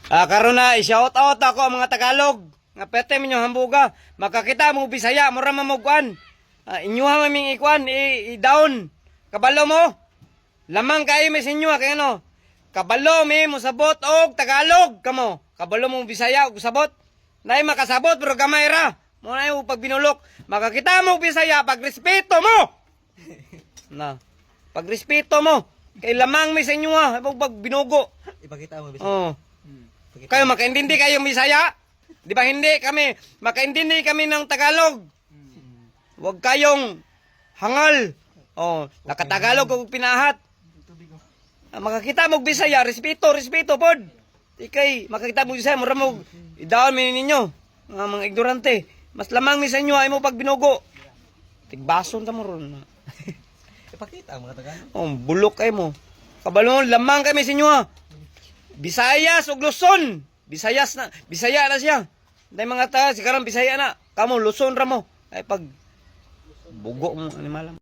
Karon na i-shout out ako ang mga Tagalog. Nga pete minyo hambuga. Makakita mo Bisaya, mura mamugwan. Inyuha maming ikwan, i-down. Kabalo mo. Lamang kayo may sinyo kay ano. Kabalo mi mo sabot og Tagalog kamo. Kabalo mo Bisaya og sabot. Nay makasabot pero gamay ra. Mo na yung pag binulok. Makakita mo Bisaya pag respeto mo. Na. Pag respeto mo. Kay lamang mi sa inyo pag binugo. Ipakita mo, Bisaya. Oh. Kayo makaintindi kayo Bisaya? Di ba hindi kami makaintindi kami ng Tagalog? Huwag kayong hangal. Oh, nakatagalog kung pinahat. Makakita mo Bisaya, respeto pod. Ikay makakita mo Bisaya, mura mo idaon mi ninyo. Mga ignorante. Mas lamang mi sa inyo ay mo pag binugo. Tigbason ta mo ron. Ipakita mo, Tagalog. Oh, bulok kay mo. Kabalo lamang kami sa inyo Bisayas ug Luzon. Bisaya na siya. Dahil mga taga, si karang Bisaya na. Kamo, Luzon ra mo. Ay pag bugo mo, animalam.